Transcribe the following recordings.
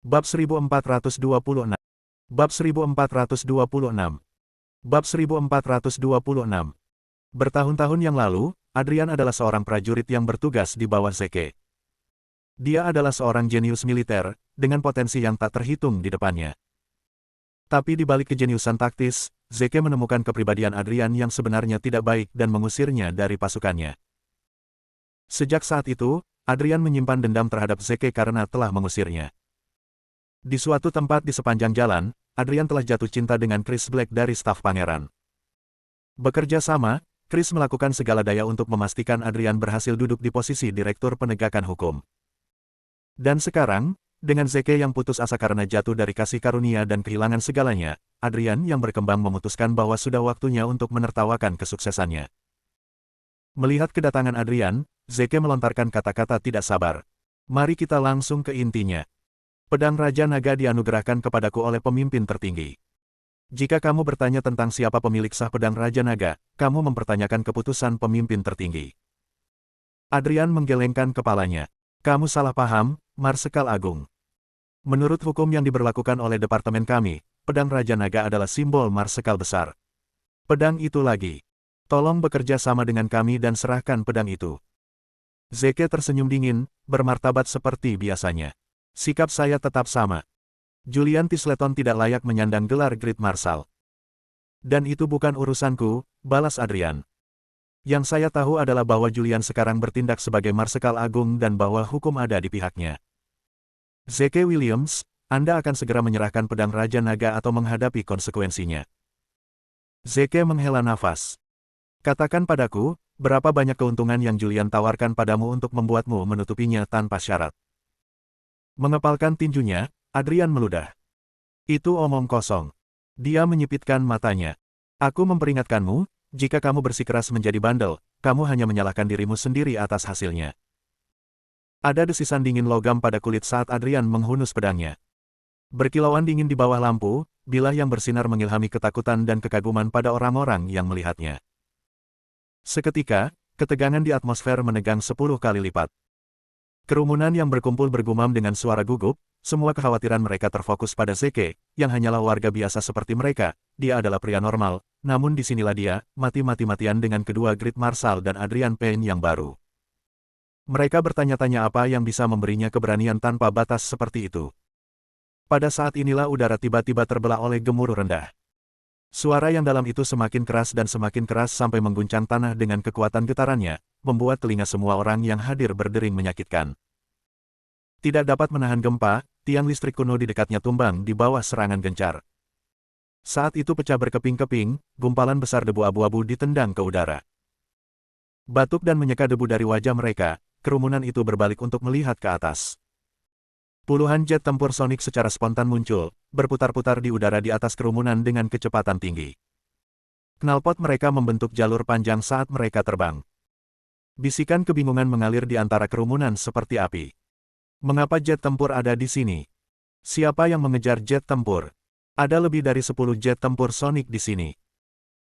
Bab 1426. Bab 1426. Bab 1426. Bertahun-tahun yang lalu, Adrian adalah seorang prajurit yang bertugas di bawah Zeke. Dia adalah seorang jenius militer, dengan potensi yang tak terhitung di depannya. Tapi di balik kejeniusan taktis, Zeke menemukan kepribadian Adrian yang sebenarnya tidak baik dan mengusirnya dari pasukannya. Sejak saat itu, Adrian menyimpan dendam terhadap Zeke karena telah mengusirnya. Di suatu tempat di sepanjang jalan, Adrian telah jatuh cinta dengan Chris Black dari staf pangeran. Bekerja sama, Chris melakukan segala daya untuk memastikan Adrian berhasil duduk di posisi Direktur Penegakan Hukum. Dan sekarang, dengan Zeke yang putus asa karena jatuh dari kasih karunia dan kehilangan segalanya, Adrian yang berkembang memutuskan bahwa sudah waktunya untuk menertawakan kesuksesannya. Melihat kedatangan Adrian, Zeke melontarkan kata-kata tidak sabar. Mari kita langsung ke intinya. Pedang Raja Naga dianugerahkan kepadaku oleh pemimpin tertinggi. Jika kamu bertanya tentang siapa pemilik sah pedang Raja Naga, kamu mempertanyakan keputusan pemimpin tertinggi. Adrian menggelengkan kepalanya. Kamu salah paham, Marsekal Agung. Menurut hukum yang diberlakukan oleh departemen kami, pedang Raja Naga adalah simbol Marsekal besar. Pedang itu lagi. Tolong bekerja sama dengan kami dan serahkan pedang itu. Zeke tersenyum dingin, bermartabat seperti biasanya. Sikap saya tetap sama. Julian Tisleton tidak layak menyandang gelar Great Marshal. Dan itu bukan urusanku, balas Adrian. Yang saya tahu adalah bahwa Julian sekarang bertindak sebagai Marsekal Agung dan bahwa hukum ada di pihaknya. Zeke Williams, Anda akan segera menyerahkan pedang Raja Naga atau menghadapi konsekuensinya. Zeke menghela nafas. Katakan padaku, berapa banyak keuntungan yang Julian tawarkan padamu untuk membuatmu menutupinya tanpa syarat. Mengepalkan tinjunya, Adrian meludah. Itu omong kosong. Dia menyipitkan matanya. Aku memperingatkanmu, jika kamu bersikeras menjadi bandel, kamu hanya menyalahkan dirimu sendiri atas hasilnya. Ada desisan dingin logam pada kulit saat Adrian menghunus pedangnya. Berkilauan dingin di bawah lampu, bilah yang bersinar mengilhami ketakutan dan kekaguman pada orang-orang yang melihatnya. Seketika, ketegangan di atmosfer menegang 10 kali lipat. Kerumunan yang berkumpul bergumam dengan suara gugup, semua kekhawatiran mereka terfokus pada Zeke, yang hanyalah warga biasa seperti mereka. Dia adalah pria normal, namun disinilah dia, mati-matian dengan kedua Great Marshal dan Adrian Payne yang baru. Mereka bertanya-tanya apa yang bisa memberinya keberanian tanpa batas seperti itu. Pada saat inilah udara tiba-tiba terbelah oleh gemuruh rendah. Suara yang dalam itu semakin keras dan semakin keras sampai mengguncang tanah dengan kekuatan getarannya, membuat telinga semua orang yang hadir berdering menyakitkan. Tidak dapat menahan gempa, tiang listrik kuno di dekatnya tumbang di bawah serangan gencar. Saat itu pecah berkeping-keping, gumpalan besar debu abu-abu ditendang ke udara. Batuk dan menyeka debu dari wajah mereka, kerumunan itu berbalik untuk melihat ke atas. Puluhan jet tempur sonik secara spontan muncul, berputar-putar di udara di atas kerumunan dengan kecepatan tinggi. Knalpot mereka membentuk jalur panjang saat mereka terbang. Bisikan kebingungan mengalir di antara kerumunan seperti api. Mengapa jet tempur ada di sini? Siapa yang mengejar jet tempur? Ada lebih dari 10 jet tempur sonik di sini.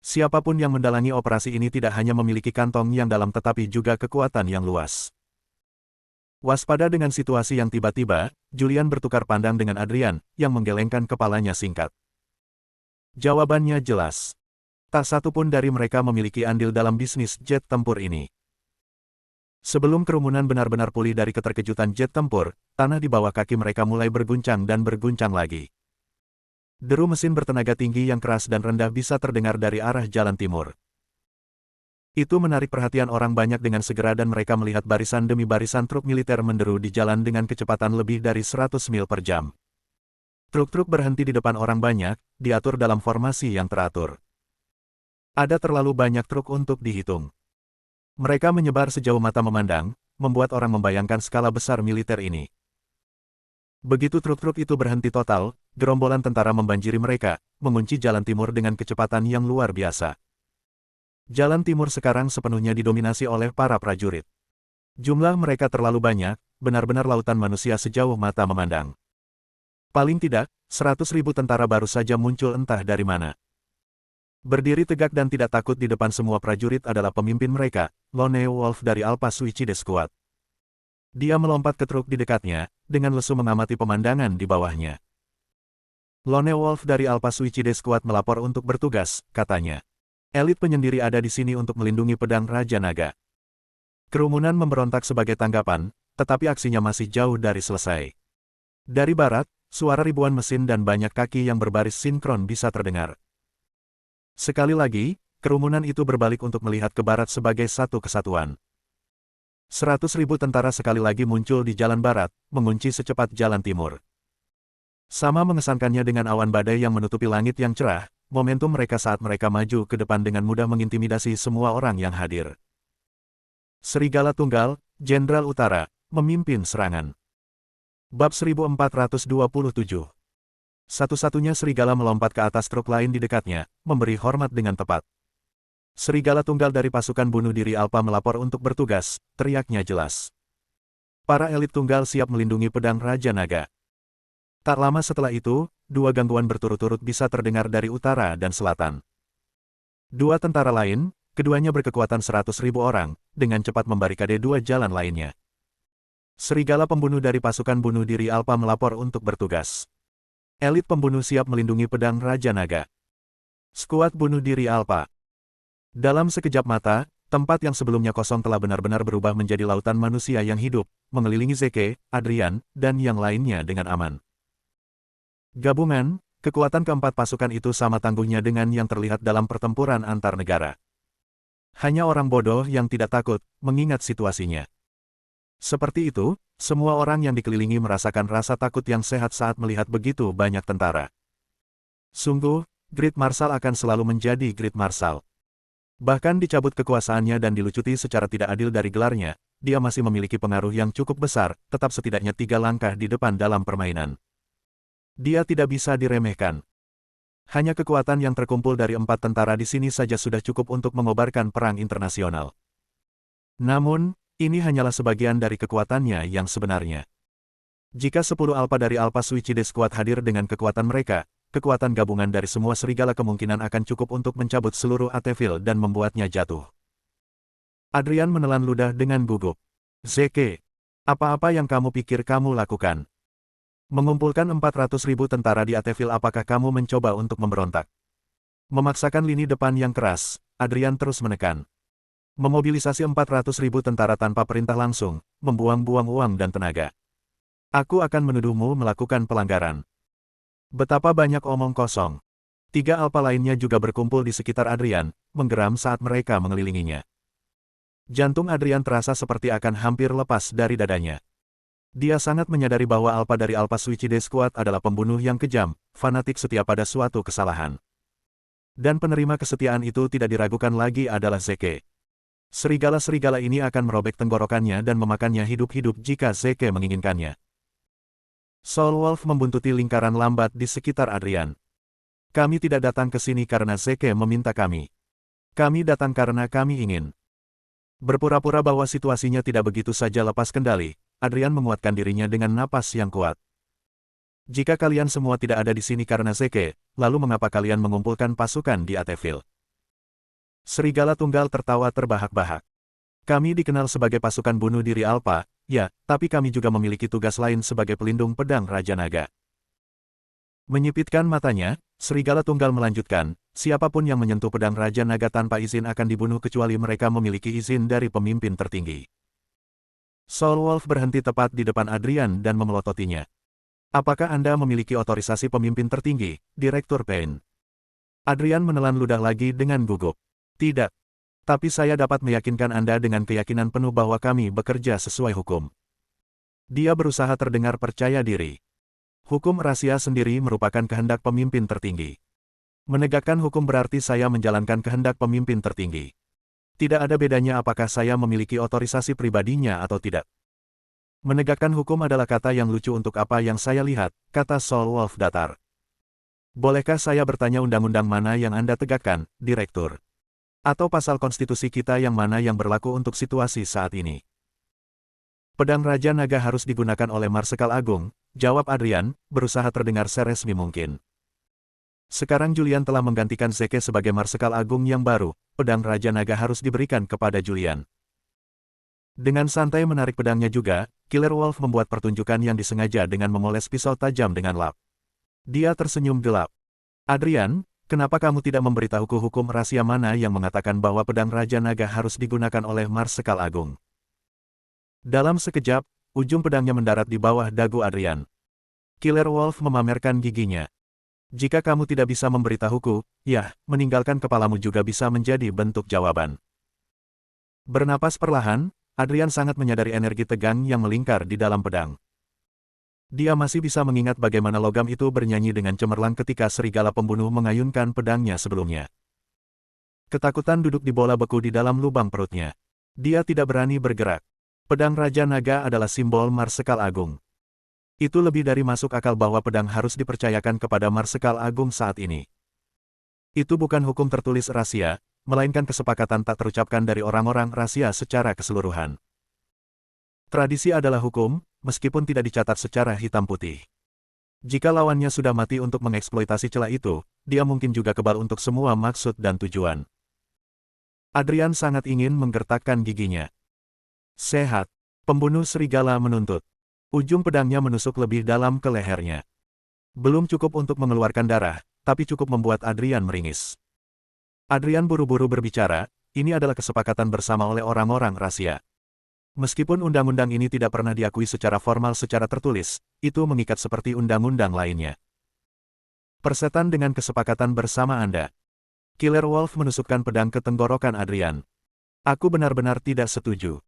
Siapapun yang mendalangi operasi ini tidak hanya memiliki kantong yang dalam tetapi juga kekuatan yang luas. Waspada dengan situasi yang tiba-tiba, Julian bertukar pandang dengan Adrian, yang menggelengkan kepalanya singkat. Jawabannya jelas. Tak satu pun dari mereka memiliki andil dalam bisnis jet tempur ini. Sebelum kerumunan benar-benar pulih dari keterkejutan jet tempur, tanah di bawah kaki mereka mulai berguncang dan berguncang lagi. Deru mesin bertenaga tinggi yang keras dan rendah bisa terdengar dari arah jalan timur. Itu menarik perhatian orang banyak dengan segera dan mereka melihat barisan demi barisan truk militer menderu di jalan dengan kecepatan lebih dari 100 mil per jam. Truk-truk berhenti di depan orang banyak, diatur dalam formasi yang teratur. Ada terlalu banyak truk untuk dihitung. Mereka menyebar sejauh mata memandang, membuat orang membayangkan skala besar militer ini. Begitu truk-truk itu berhenti total, gerombolan tentara membanjiri mereka, mengunci jalan timur dengan kecepatan yang luar biasa. Jalan timur sekarang sepenuhnya didominasi oleh para prajurit. Jumlah mereka terlalu banyak, benar-benar lautan manusia sejauh mata memandang. Paling tidak, 100.000 tentara baru saja muncul entah dari mana. Berdiri tegak dan tidak takut di depan semua prajurit adalah pemimpin mereka, Lone Wolf dari Alpha Suicide Squad. Dia melompat ke truk di dekatnya, dengan lesu mengamati pemandangan di bawahnya. Lone Wolf dari Alpha Suicide Squad melapor untuk bertugas, katanya. Elit penyendiri ada di sini untuk melindungi pedang Raja Naga. Kerumunan memberontak sebagai tanggapan, tetapi aksinya masih jauh dari selesai. Dari barat, suara ribuan mesin dan banyak kaki yang berbaris sinkron bisa terdengar. Sekali lagi, kerumunan itu berbalik untuk melihat ke barat sebagai satu kesatuan. 100.000 tentara sekali lagi muncul di jalan barat, mengunci secepat jalan timur. Sama mengesankannya dengan awan badai yang menutupi langit yang cerah, momentum mereka saat mereka maju ke depan dengan mudah mengintimidasi semua orang yang hadir. Serigala Tunggal, Jenderal Utara, memimpin serangan. Bab 1427. Satu-satunya serigala melompat ke atas truk lain di dekatnya, memberi hormat dengan tepat. Serigala Tunggal dari pasukan bunuh diri Alpha melapor untuk bertugas, teriaknya jelas. Para elit tunggal siap melindungi pedang Raja Naga. Tak lama setelah itu, dua gangguan berturut-turut bisa terdengar dari utara dan selatan. Dua tentara lain, keduanya berkekuatan 100.000 orang, dengan cepat membarikade dua jalan lainnya. Serigala pembunuh dari pasukan bunuh diri Alpha melapor untuk bertugas. Elit pembunuh siap melindungi pedang Raja Naga. Skuad bunuh diri Alpha. Dalam sekejap mata, tempat yang sebelumnya kosong telah benar-benar berubah menjadi lautan manusia yang hidup, mengelilingi Zeke, Adrian, dan yang lainnya dengan aman. Gabungan, kekuatan keempat pasukan itu sama tangguhnya dengan yang terlihat dalam pertempuran antar negara. Hanya orang bodoh yang tidak takut, mengingat situasinya. Seperti itu, semua orang yang dikelilingi merasakan rasa takut yang sehat saat melihat begitu banyak tentara. Sungguh, Great Marshal akan selalu menjadi Great Marshal. Bahkan dicabut kekuasaannya dan dilucuti secara tidak adil dari gelarnya, dia masih memiliki pengaruh yang cukup besar, tetap setidaknya 3 langkah di depan dalam permainan. Dia tidak bisa diremehkan. Hanya kekuatan yang terkumpul dari 4 tentara di sini saja sudah cukup untuk mengobarkan perang internasional. Namun, ini hanyalah sebagian dari kekuatannya yang sebenarnya. Jika 10 Alpha dari Alpha Suicide Squad hadir dengan kekuatan mereka, kekuatan gabungan dari semua serigala kemungkinan akan cukup untuk mencabut seluruh Ateville dan membuatnya jatuh. Adrian menelan ludah dengan gugup. Zeke, apa-apa yang kamu pikir kamu lakukan? Mengumpulkan 400.000 tentara di Ateville, apakah kamu mencoba untuk memberontak? Memaksakan lini depan yang keras, Adrian terus menekan. Memobilisasi 400.000 tentara tanpa perintah langsung, membuang-buang uang dan tenaga. Aku akan menuduhmu melakukan pelanggaran. Betapa banyak omong kosong. 3 Alpha lainnya juga berkumpul di sekitar Adrian, menggeram saat mereka mengelilinginya. Jantung Adrian terasa seperti akan hampir lepas dari dadanya. Dia sangat menyadari bahwa Alpha dari Alpha Suicide Squad adalah pembunuh yang kejam, fanatik setia pada suatu kesalahan. Dan penerima kesetiaan itu tidak diragukan lagi adalah Zeke. Serigala-serigala ini akan merobek tenggorokannya dan memakannya hidup-hidup jika Zeke menginginkannya. Soul Wolf membuntuti lingkaran lambat di sekitar Adrian. Kami tidak datang ke sini karena Zeke meminta kami. Kami datang karena kami ingin. Berpura-pura bahwa situasinya tidak begitu saja lepas kendali, Adrian menguatkan dirinya dengan napas yang kuat. Jika kalian semua tidak ada di sini karena Zeke, lalu mengapa kalian mengumpulkan pasukan di Ateville? Serigala Tunggal tertawa terbahak-bahak. Kami dikenal sebagai pasukan bunuh diri Alpha, ya, tapi kami juga memiliki tugas lain sebagai pelindung pedang Raja Naga. Menyipitkan matanya, Serigala Tunggal melanjutkan, siapapun yang menyentuh pedang Raja Naga tanpa izin akan dibunuh kecuali mereka memiliki izin dari pemimpin tertinggi. Soul Wolf berhenti tepat di depan Adrian dan memelototinya. Apakah Anda memiliki otorisasi pemimpin tertinggi, Direktur Payne? Adrian menelan ludah lagi dengan gugup. Tidak. Tapi saya dapat meyakinkan Anda dengan keyakinan penuh bahwa kami bekerja sesuai hukum. Dia berusaha terdengar percaya diri. Hukum rahasia sendiri merupakan kehendak pemimpin tertinggi. Menegakkan hukum berarti saya menjalankan kehendak pemimpin tertinggi. Tidak ada bedanya apakah saya memiliki otorisasi pribadinya atau tidak. Menegakkan hukum adalah kata yang lucu untuk apa yang saya lihat, kata Soul Wolf datar. Bolehkah saya bertanya undang-undang mana yang Anda tegakkan, Direktur? Atau pasal konstitusi kita yang mana yang berlaku untuk situasi saat ini? Pedang Raja Naga harus digunakan oleh Marsekal Agung, jawab Adrian, berusaha terdengar seresmi mungkin. Sekarang Julian telah menggantikan Zeke sebagai Marsekal Agung yang baru, pedang Raja Naga harus diberikan kepada Julian. Dengan santai menarik pedangnya juga, Killer Wolf membuat pertunjukan yang disengaja dengan memoles pisau tajam dengan lap. Dia tersenyum gelap. Adrian, kenapa kamu tidak memberitahuku hukum rahasia mana yang mengatakan bahwa pedang Raja Naga harus digunakan oleh Marsekal Agung? Dalam sekejap, ujung pedangnya mendarat di bawah dagu Adrian. Killer Wolf memamerkan giginya. Jika kamu tidak bisa memberitahuku, ya, meninggalkan kepalamu juga bisa menjadi bentuk jawaban. Bernapas perlahan, Adrian sangat menyadari energi tegang yang melingkar di dalam pedang. Dia masih bisa mengingat bagaimana logam itu bernyanyi dengan cemerlang ketika serigala pembunuh mengayunkan pedangnya sebelumnya. Ketakutan duduk di bola beku di dalam lubang perutnya. Dia tidak berani bergerak. Pedang Raja Naga adalah simbol Marsekal Agung. Itu lebih dari masuk akal bahwa pedang harus dipercayakan kepada Marsekal Agung saat ini. Itu bukan hukum tertulis rahasia, melainkan kesepakatan tak terucapkan dari orang-orang rahasia secara keseluruhan. Tradisi adalah hukum, meskipun tidak dicatat secara hitam putih. Jika lawannya sudah mati untuk mengeksploitasi celah itu, dia mungkin juga kebal untuk semua maksud dan tujuan. Adrian sangat ingin menggertakkan giginya. Sehat, pembunuh serigala menuntut. Ujung pedangnya menusuk lebih dalam ke lehernya. Belum cukup untuk mengeluarkan darah, tapi cukup membuat Adrian meringis. Adrian buru-buru berbicara, ini adalah kesepakatan bersama oleh orang-orang rahasia. Meskipun undang-undang ini tidak pernah diakui secara formal secara tertulis, itu mengikat seperti undang-undang lainnya. Persetan dengan kesepakatan bersama Anda. Killer Wolf menusukkan pedang ke tenggorokan Adrian. Aku benar-benar tidak setuju.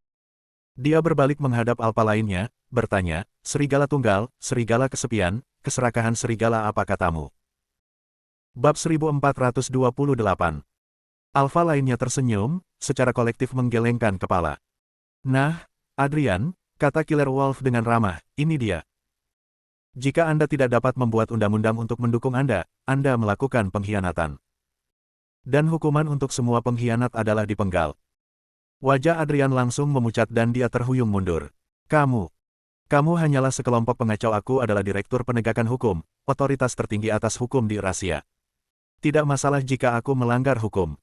Dia berbalik menghadap alfa lainnya, bertanya, Serigala Tunggal, Serigala Kesepian, keserakahan serigala apa katamu? Bab 1428. Alfa lainnya tersenyum, secara kolektif menggelengkan kepala. Nah, Adrian, kata Killer Wolf dengan ramah, ini dia. Jika Anda tidak dapat membuat undang-undang untuk mendukung Anda melakukan pengkhianatan. Dan hukuman untuk semua pengkhianat adalah dipenggal. Wajah Adrian langsung memucat dan dia terhuyung mundur. Kamu hanyalah sekelompok pengacau. Aku adalah Direktur Penegakan Hukum, otoritas tertinggi atas hukum di Rahasia. Tidak masalah jika aku melanggar hukum.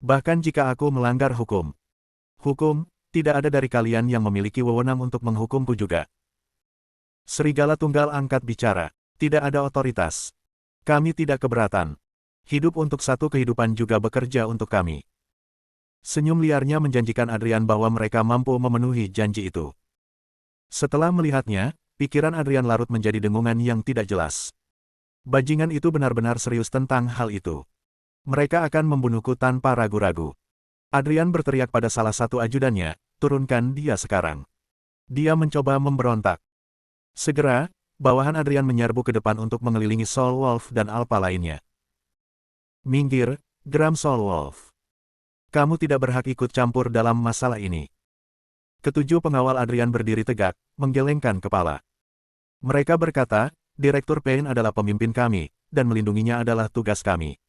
Bahkan jika aku melanggar hukum. Hukum, tidak ada dari kalian yang memiliki wewenang untuk menghukumku juga. Serigala Tunggal angkat bicara. Tidak ada otoritas. Kami tidak keberatan. Hidup untuk satu kehidupan juga bekerja untuk kami. Senyum liarnya menjanjikan Adrian bahwa mereka mampu memenuhi janji itu. Setelah melihatnya, pikiran Adrian larut menjadi dengungan yang tidak jelas. Bajingan itu benar-benar serius tentang hal itu. Mereka akan membunuhku tanpa ragu-ragu. Adrian berteriak pada salah satu ajudannya, turunkan dia sekarang. Dia mencoba memberontak. Segera, bawahan Adrian menyerbu ke depan untuk mengelilingi Soul Wolf dan alfa lainnya. Minggir, geram Soul Wolf. Kamu tidak berhak ikut campur dalam masalah ini. Ketujuh pengawal Adrian berdiri tegak, menggelengkan kepala. Mereka berkata, Direktur Payne adalah pemimpin kami, dan melindunginya adalah tugas kami.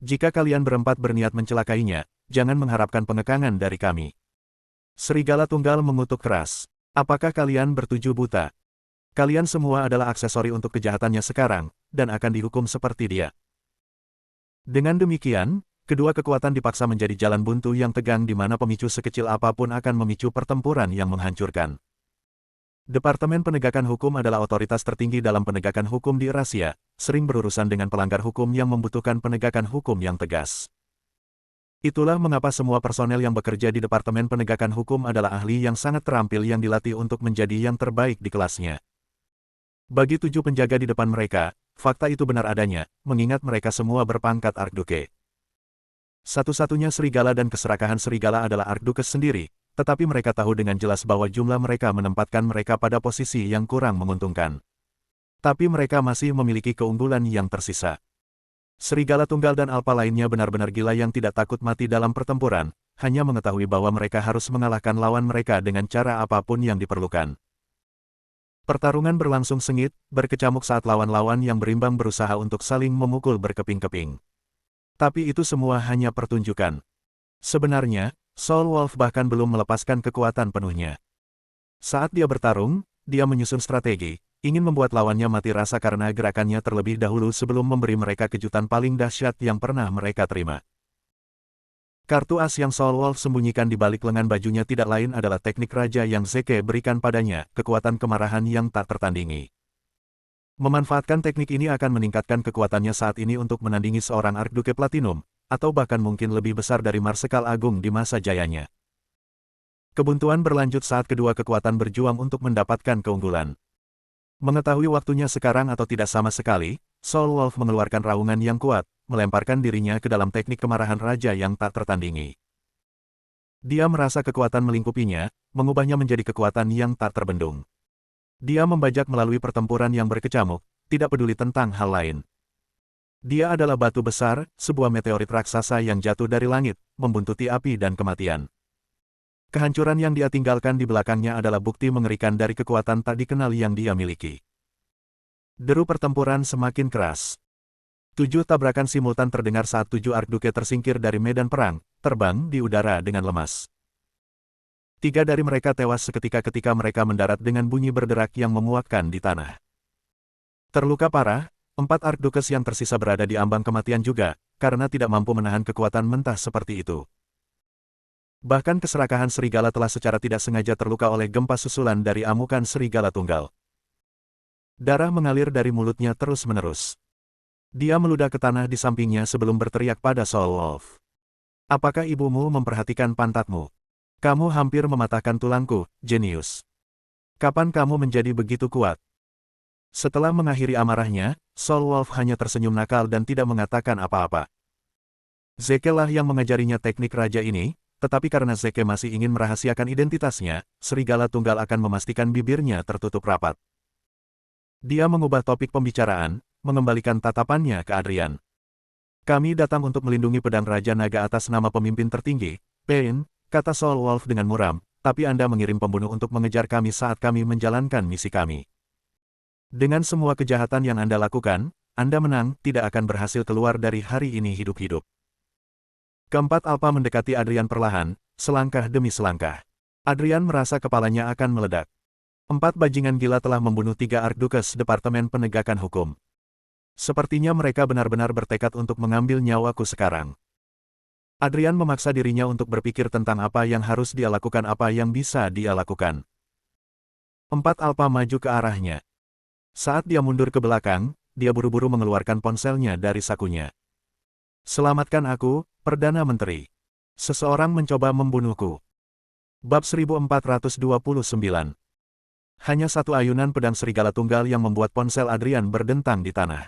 Jika kalian berempat berniat mencelakainya, jangan mengharapkan pengekangan dari kami. Serigala Tunggal mengutuk keras. Apakah kalian bertujuh buta? Kalian semua adalah aksesori untuk kejahatannya sekarang, dan akan dihukum seperti dia. Dengan demikian, kedua kekuatan dipaksa menjadi jalan buntu yang tegang di mana pemicu sekecil apapun akan memicu pertempuran yang menghancurkan. Departemen Penegakan Hukum adalah otoritas tertinggi dalam penegakan hukum di Rahasia, sering berurusan dengan pelanggar hukum yang membutuhkan penegakan hukum yang tegas. Itulah mengapa semua personel yang bekerja di Departemen Penegakan Hukum adalah ahli yang sangat terampil yang dilatih untuk menjadi yang terbaik di kelasnya. Bagi tujuh penjaga di depan mereka, fakta itu benar adanya, mengingat mereka semua berpangkat Archduke. Satu-satunya serigala dan keserakahan serigala adalah Archdukes sendiri, tetapi mereka tahu dengan jelas bahwa jumlah mereka menempatkan mereka pada posisi yang kurang menguntungkan. Tapi mereka masih memiliki keunggulan yang tersisa. Serigala Tunggal dan alfa lainnya benar-benar gila yang tidak takut mati dalam pertempuran, hanya mengetahui bahwa mereka harus mengalahkan lawan mereka dengan cara apapun yang diperlukan. Pertarungan berlangsung sengit, berkecamuk saat lawan-lawan yang berimbang berusaha untuk saling memukul berkeping-keping. Tapi itu semua hanya pertunjukan. Sebenarnya, Soul Wolf bahkan belum melepaskan kekuatan penuhnya. Saat dia bertarung, dia menyusun strategi, ingin membuat lawannya mati rasa karena gerakannya terlebih dahulu sebelum memberi mereka kejutan paling dahsyat yang pernah mereka terima. Kartu as yang Soul Wolf sembunyikan di balik lengan bajunya tidak lain adalah teknik raja yang Zeke berikan padanya, kekuatan kemarahan yang tak tertandingi. Memanfaatkan teknik ini akan meningkatkan kekuatannya saat ini untuk menandingi seorang Archduke Platinum, atau bahkan mungkin lebih besar dari Marsekal Agung di masa jayanya. Kebuntuan berlanjut saat kedua kekuatan berjuang untuk mendapatkan keunggulan. Mengetahui waktunya sekarang atau tidak sama sekali, Soul Wolf mengeluarkan raungan yang kuat, melemparkan dirinya ke dalam teknik kemarahan raja yang tak tertandingi. Dia merasa kekuatan melingkupinya, mengubahnya menjadi kekuatan yang tak terbendung. Dia membajak melalui pertempuran yang berkecamuk, tidak peduli tentang hal lain. Dia adalah batu besar, sebuah meteorit raksasa yang jatuh dari langit, membuntuti api dan kematian. Kehancuran yang dia tinggalkan di belakangnya adalah bukti mengerikan dari kekuatan tak dikenal yang dia miliki. Deru pertempuran semakin keras. 7 tabrakan simultan terdengar saat 7 Archduke tersingkir dari medan perang, terbang di udara dengan lemas. 3 dari mereka tewas seketika ketika mereka mendarat dengan bunyi berderak yang memuakkan di tanah. Terluka parah, 4 Archdukes yang tersisa berada di ambang kematian juga, karena tidak mampu menahan kekuatan mentah seperti itu. Bahkan keserakahan serigala telah secara tidak sengaja terluka oleh gempa susulan dari amukan serigala tunggal. Darah mengalir dari mulutnya terus-menerus. Dia meludah ke tanah di sampingnya sebelum berteriak pada Soul Wolf. Apakah ibumu memperhatikan pantatmu? Kamu hampir mematahkan tulangku, jenius. Kapan kamu menjadi begitu kuat? Setelah mengakhiri amarahnya, Soul Wolf hanya tersenyum nakal dan tidak mengatakan apa-apa. Zeke lah yang mengajarinya teknik raja ini, tetapi karena Zeke masih ingin merahasiakan identitasnya, serigala tunggal akan memastikan bibirnya tertutup rapat. Dia mengubah topik pembicaraan, mengembalikan tatapannya ke Adrian. Kami datang untuk melindungi pedang Raja Naga atas nama pemimpin tertinggi, Pain, kata Soul Wolf dengan muram, tapi Anda mengirim pembunuh untuk mengejar kami saat kami menjalankan misi kami. Dengan semua kejahatan yang Anda lakukan, Anda menang, tidak akan berhasil keluar dari hari ini hidup-hidup. Keempat Alpha mendekati Adrian perlahan, selangkah demi selangkah. Adrian merasa kepalanya akan meledak. 4 bajingan gila telah membunuh 3 Archdukes Departemen Penegakan Hukum. Sepertinya mereka benar-benar bertekad untuk mengambil nyawaku sekarang. Adrian memaksa dirinya untuk berpikir tentang apa yang harus dia lakukan, apa yang bisa dia lakukan. 4 Alpha maju ke arahnya. Saat dia mundur ke belakang, dia buru-buru mengeluarkan ponselnya dari sakunya. Selamatkan aku, Perdana Menteri. Seseorang mencoba membunuhku. Bab 1429. Hanya satu ayunan pedang serigala tunggal yang membuat ponsel Adrian berdentang di tanah.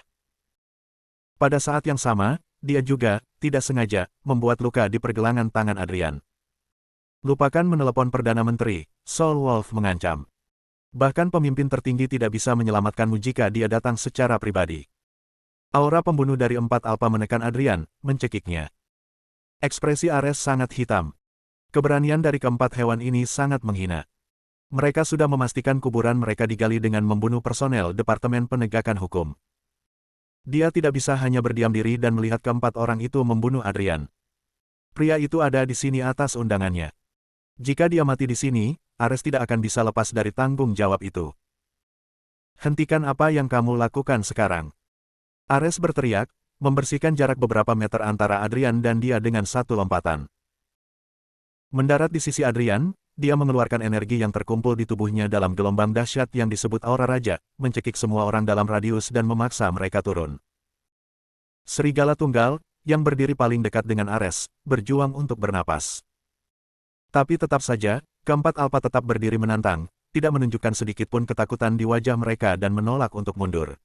Pada saat yang sama, dia juga, tidak sengaja, membuat luka di pergelangan tangan Adrian. Lupakan menelepon Perdana Menteri, Soul Wolf mengancam. Bahkan pemimpin tertinggi tidak bisa menyelamatkanmu jika dia datang secara pribadi. Aura pembunuh dari 4 Alpha menekan Adrian, mencekiknya. Ekspresi Ares sangat hitam. Keberanian dari keempat hewan ini sangat menghina. Mereka sudah memastikan kuburan mereka digali dengan membunuh personel Departemen Penegakan Hukum. Dia tidak bisa hanya berdiam diri dan melihat keempat orang itu membunuh Adrian. Pria itu ada di sini atas undangannya. Jika dia mati di sini, Ares tidak akan bisa lepas dari tanggung jawab itu. Hentikan apa yang kamu lakukan sekarang. Ares berteriak, membersihkan jarak beberapa meter antara Adrian dan dia dengan satu lompatan. Mendarat di sisi Adrian, dia mengeluarkan energi yang terkumpul di tubuhnya dalam gelombang dahsyat yang disebut Aura Raja, mencekik semua orang dalam radius dan memaksa mereka turun. Serigala tunggal, yang berdiri paling dekat dengan Ares, berjuang untuk bernapas. Tapi tetap saja, keempat Alpha tetap berdiri menantang, tidak menunjukkan sedikitpun ketakutan di wajah mereka dan menolak untuk mundur.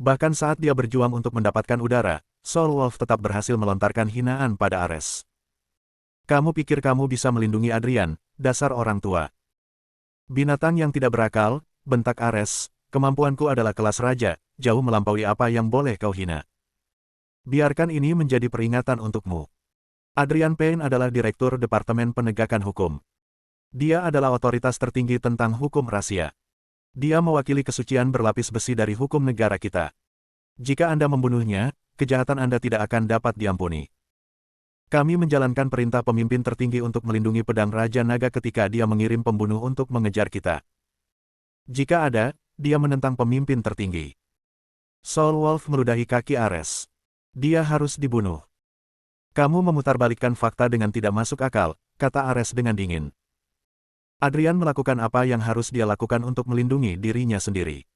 Bahkan saat dia berjuang untuk mendapatkan udara, Soul Wolf tetap berhasil melontarkan hinaan pada Ares. Kamu pikir kamu bisa melindungi Adrian, dasar orang tua. Binatang yang tidak berakal, bentak Ares, kemampuanku adalah kelas raja, jauh melampaui apa yang boleh kau hina. Biarkan ini menjadi peringatan untukmu. Adrian Pain adalah Direktur Departemen Penegakan Hukum. Dia adalah otoritas tertinggi tentang hukum rahasia. Dia mewakili kesucian berlapis besi dari hukum negara kita. Jika Anda membunuhnya, kejahatan Anda tidak akan dapat diampuni. Kami menjalankan perintah pemimpin tertinggi untuk melindungi pedang Raja Naga ketika dia mengirim pembunuh untuk mengejar kita. Jika ada, dia menentang pemimpin tertinggi. Soul Wolf meludahi kaki Ares. Dia harus dibunuh. Kamu memutarbalikkan fakta dengan tidak masuk akal, kata Ares dengan dingin. Adrian melakukan apa yang harus dia lakukan untuk melindungi dirinya sendiri.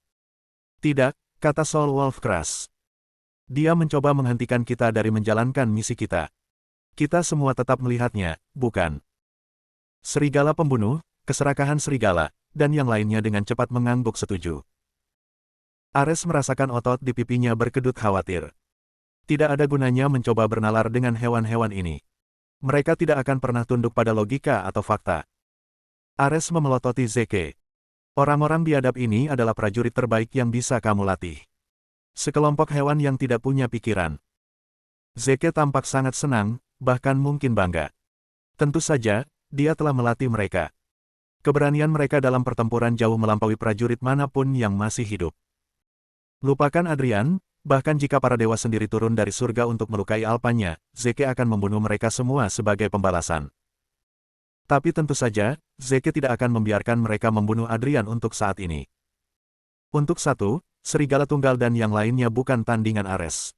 Tidak, kata Soul Wolf keras. Dia mencoba menghentikan kita dari menjalankan misi kita. Kita semua tetap melihatnya, bukan? Serigala pembunuh, keserakahan serigala, dan yang lainnya dengan cepat mengangguk setuju. Ares merasakan otot di pipinya berkedut khawatir. Tidak ada gunanya mencoba bernalar dengan hewan-hewan ini. Mereka tidak akan pernah tunduk pada logika atau fakta. Ares memelototi Zeke. Orang-orang biadab ini adalah prajurit terbaik yang bisa kamu latih. Sekelompok hewan yang tidak punya pikiran. Zeke tampak sangat senang, bahkan mungkin bangga. Tentu saja, dia telah melatih mereka. Keberanian mereka dalam pertempuran jauh melampaui prajurit manapun yang masih hidup. Lupakan Adrian, bahkan jika para dewa sendiri turun dari surga untuk melukai Alpanya, Zeke akan membunuh mereka semua sebagai pembalasan. Tapi tentu saja, Zeke tidak akan membiarkan mereka membunuh Adrian untuk saat ini. Untuk satu, serigala tunggal dan yang lainnya bukan tandingan Ares.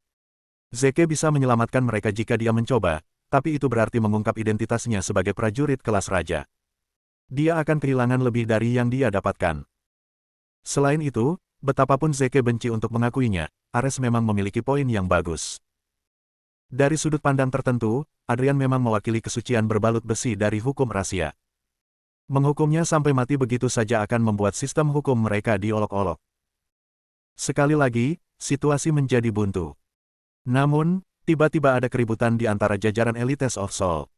Zeke bisa menyelamatkan mereka jika dia mencoba, tapi itu berarti mengungkap identitasnya sebagai prajurit kelas raja. Dia akan kehilangan lebih dari yang dia dapatkan. Selain itu, betapapun Zeke benci untuk mengakuinya, Ares memang memiliki poin yang bagus. Dari sudut pandang tertentu, Adrian memang mewakili kesucian berbalut besi dari hukum rahasia. Menghukumnya sampai mati begitu saja akan membuat sistem hukum mereka diolok-olok. Sekali lagi, situasi menjadi buntu. Namun, tiba-tiba ada keributan di antara jajaran Elites of Soul.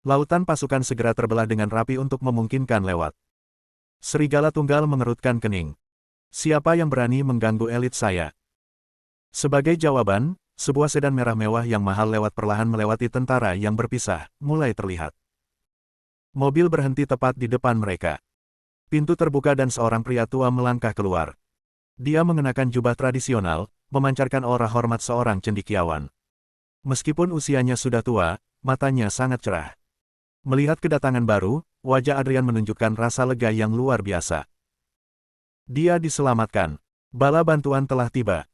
Lautan pasukan segera terbelah dengan rapi untuk memungkinkan lewat. Serigala tunggal mengerutkan kening. Siapa yang berani mengganggu elit saya? Sebagai jawaban, sebuah sedan merah mewah yang mahal lewat perlahan melewati tentara yang berpisah, mulai terlihat. Mobil berhenti tepat di depan mereka. Pintu terbuka dan seorang pria tua melangkah keluar. Dia mengenakan jubah tradisional, memancarkan aura hormat seorang cendekiawan. Meskipun usianya sudah tua, matanya sangat cerah. Melihat kedatangan baru, wajah Adrian menunjukkan rasa lega yang luar biasa. Dia diselamatkan. Bala bantuan telah tiba.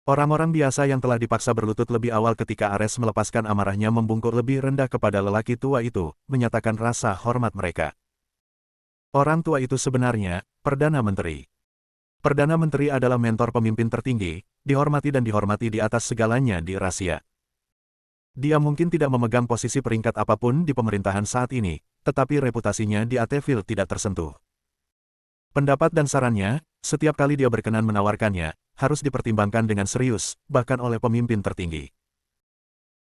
Orang-orang biasa yang telah dipaksa berlutut lebih awal ketika Ares melepaskan amarahnya membungkuk lebih rendah kepada lelaki tua itu, menyatakan rasa hormat mereka. Orang tua itu sebenarnya, Perdana Menteri. Perdana Menteri adalah mentor pemimpin tertinggi, dihormati dan dihormati di atas segalanya di rahasia. Dia mungkin tidak memegang posisi peringkat apapun di pemerintahan saat ini, tetapi reputasinya di Ateville tidak tersentuh. Pendapat dan sarannya, setiap kali dia berkenan menawarkannya, harus dipertimbangkan dengan serius, bahkan oleh pemimpin tertinggi.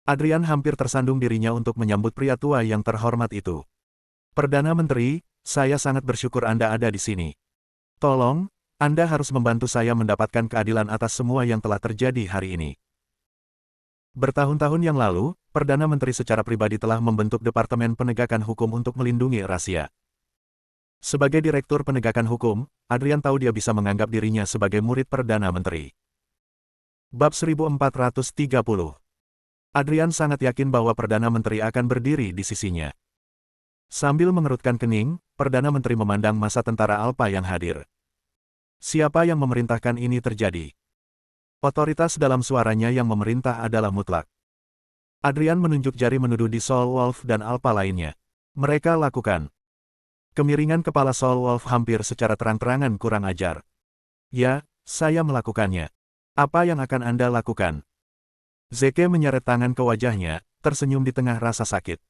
Adrian hampir tersandung dirinya untuk menyambut pria tua yang terhormat itu. Perdana Menteri, saya sangat bersyukur Anda ada di sini. Tolong, Anda harus membantu saya mendapatkan keadilan atas semua yang telah terjadi hari ini. Bertahun-tahun yang lalu, Perdana Menteri secara pribadi telah membentuk Departemen Penegakan Hukum untuk melindungi rahasia. Sebagai Direktur Penegakan Hukum, Adrian tahu dia bisa menganggap dirinya sebagai murid Perdana Menteri. Bab 1430. Adrian sangat yakin bahwa Perdana Menteri akan berdiri di sisinya. Sambil mengerutkan kening, Perdana Menteri memandang masa tentara Alpha yang hadir. Siapa yang memerintahkan ini terjadi? Otoritas dalam suaranya yang memerintah adalah mutlak. Adrian menunjuk jari menuduh di Soul Wolf dan Alpha lainnya. Mereka lakukan. Kemiringan kepala Soul Wolf hampir secara terang-terangan kurang ajar. Ya, saya melakukannya. Apa yang akan Anda lakukan? Zeke menyeret tangan ke wajahnya, tersenyum di tengah rasa sakit.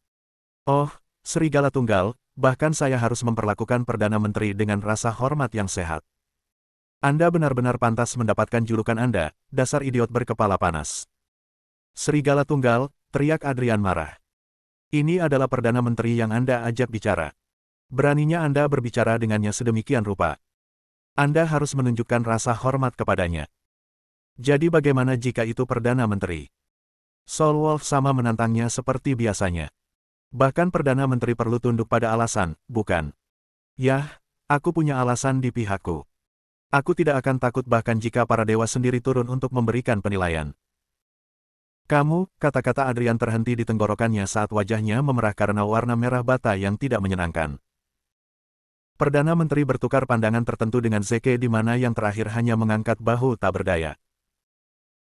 Oh, serigala tunggal, bahkan saya harus memperlakukan Perdana Menteri dengan rasa hormat yang sehat. Anda benar-benar pantas mendapatkan julukan Anda, dasar idiot berkepala panas. Serigala tunggal, teriak Adrian marah. Ini adalah Perdana Menteri yang Anda ajak bicara. Beraninya Anda berbicara dengannya sedemikian rupa. Anda harus menunjukkan rasa hormat kepadanya. Jadi bagaimana jika itu Perdana Menteri? Soul Wolf sama menantangnya seperti biasanya. Bahkan Perdana Menteri perlu tunduk pada alasan, bukan? Yah, aku punya alasan di pihakku. Aku tidak akan takut bahkan jika para dewa sendiri turun untuk memberikan penilaian. Kamu, kata-kata Adrian terhenti di tenggorokannya saat wajahnya memerah karena warna merah bata yang tidak menyenangkan. Perdana Menteri bertukar pandangan tertentu dengan Zeke di mana yang terakhir hanya mengangkat bahu tak berdaya.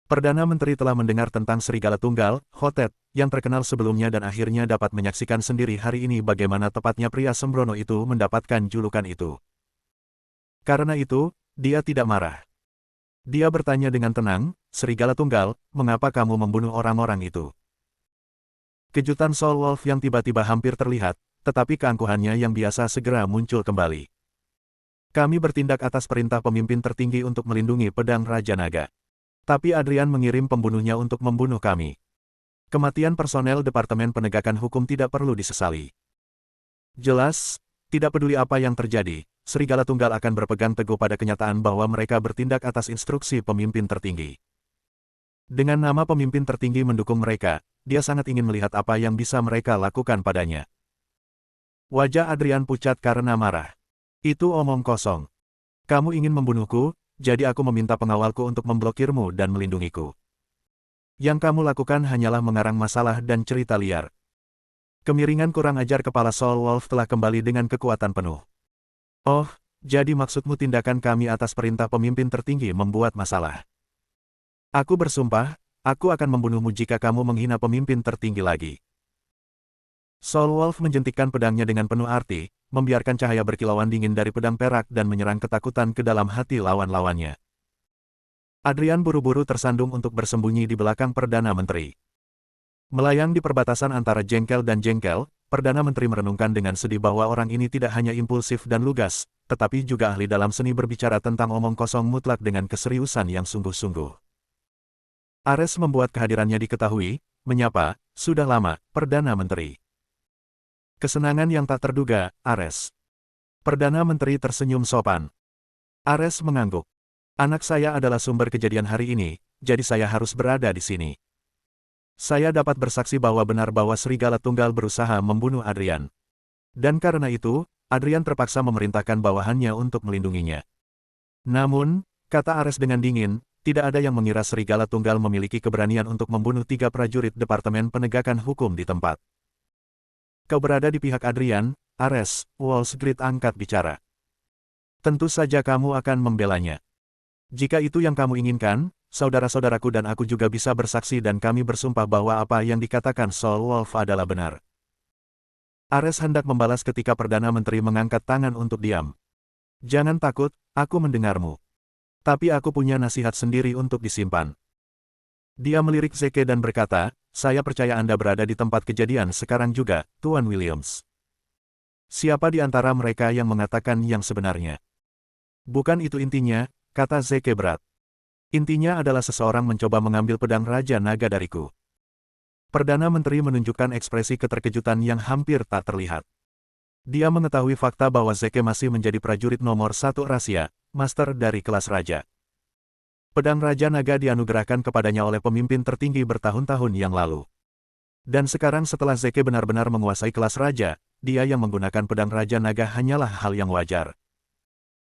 Perdana Menteri telah mendengar tentang Serigala Tunggal, Hotet, yang terkenal sebelumnya dan akhirnya dapat menyaksikan sendiri hari ini bagaimana tepatnya pria sembrono itu mendapatkan julukan itu. Karena itu, dia tidak marah. Dia bertanya dengan tenang, Serigala Tunggal, mengapa kamu membunuh orang-orang itu? Kejutan Soul Wolf yang tiba-tiba hampir terlihat, tetapi keangkuhannya yang biasa segera muncul kembali. Kami bertindak atas perintah pemimpin tertinggi untuk melindungi pedang Raja Naga. Tapi Adrian mengirim pembunuhnya untuk membunuh kami. Kematian personel Departemen Penegakan Hukum tidak perlu disesali. Jelas, tidak peduli apa yang terjadi, Serigala Tunggal akan berpegang teguh pada kenyataan bahwa mereka bertindak atas instruksi pemimpin tertinggi. Dengan nama pemimpin tertinggi mendukung mereka, dia sangat ingin melihat apa yang bisa mereka lakukan padanya. Wajah Adrian pucat karena marah. Itu omong kosong. Kamu ingin membunuhku, jadi aku meminta pengawalku untuk memblokirmu dan melindungiku. Yang kamu lakukan hanyalah mengarang masalah dan cerita liar. Kemiringan kurang ajar kepala Soul Wolf telah kembali dengan kekuatan penuh. Oh, jadi maksudmu tindakan kami atas perintah pemimpin tertinggi membuat masalah. Aku bersumpah, aku akan membunuhmu jika kamu menghina pemimpin tertinggi lagi. Soul Wolf menjentikkan pedangnya dengan penuh arti, membiarkan cahaya berkilauan dingin dari pedang perak dan menyerang ketakutan ke dalam hati lawan-lawannya. Adrian buru-buru tersandung untuk bersembunyi di belakang Perdana Menteri. Melayang di perbatasan antara jengkel dan jengkel, Perdana Menteri merenungkan dengan sedih bahwa orang ini tidak hanya impulsif dan lugas, tetapi juga ahli dalam seni berbicara tentang omong kosong mutlak dengan keseriusan yang sungguh-sungguh. Ares membuat kehadirannya diketahui, menyapa, sudah lama, Perdana Menteri. Kesenangan yang tak terduga, Ares. Perdana Menteri tersenyum sopan. Ares mengangguk. Anak saya adalah sumber kejadian hari ini, jadi saya harus berada di sini. Saya dapat bersaksi bahwa benar bahwa Serigala Tunggal berusaha membunuh Adrian. Dan karena itu, Adrian terpaksa memerintahkan bawahannya untuk melindunginya. Namun, kata Ares dengan dingin, tidak ada yang mengira Serigala Tunggal memiliki keberanian untuk membunuh 3 prajurit Departemen Penegakan Hukum di tempat. Kau berada di pihak Adrian, Ares, Wall Street angkat bicara. Tentu saja kamu akan membelanya. Jika itu yang kamu inginkan, saudara-saudaraku dan aku juga bisa bersaksi dan kami bersumpah bahwa apa yang dikatakan Soul Wolf adalah benar. Ares hendak membalas ketika Perdana Menteri mengangkat tangan untuk diam. Jangan takut, aku mendengarmu. Tapi aku punya nasihat sendiri untuk disimpan. Dia melirik Zeke dan berkata, saya percaya Anda berada di tempat kejadian sekarang juga, Tuan Williams. Siapa di antara mereka yang mengatakan yang sebenarnya? Bukan itu intinya, kata Zeke berat. Intinya adalah seseorang mencoba mengambil pedang Raja Naga dariku. Perdana Menteri menunjukkan ekspresi keterkejutan yang hampir tak terlihat. Dia mengetahui fakta bahwa Zeke masih menjadi prajurit nomor 1 rahasia, master dari kelas Raja. Pedang Raja Naga dianugerahkan kepadanya oleh pemimpin tertinggi bertahun-tahun yang lalu. Dan sekarang setelah Zeke benar-benar menguasai kelas Raja, dia yang menggunakan pedang Raja Naga hanyalah hal yang wajar.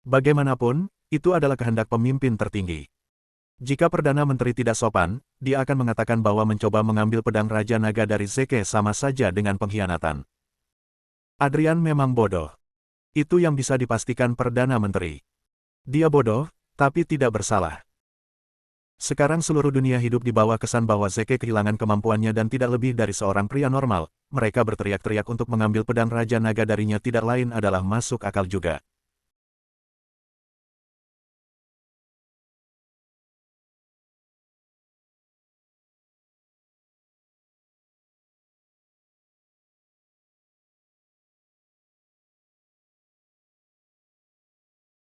Bagaimanapun, itu adalah kehendak pemimpin tertinggi. Jika Perdana Menteri tidak sopan, dia akan mengatakan bahwa mencoba mengambil pedang Raja Naga dari Zeke sama saja dengan pengkhianatan. Adrian memang bodoh. Itu yang bisa dipastikan Perdana Menteri. Dia bodoh, tapi tidak bersalah. Sekarang seluruh dunia hidup di bawah kesan bahwa Zeke kehilangan kemampuannya dan tidak lebih dari seorang pria normal. Mereka berteriak-teriak untuk mengambil pedang Raja Naga darinya tidak lain adalah masuk akal juga.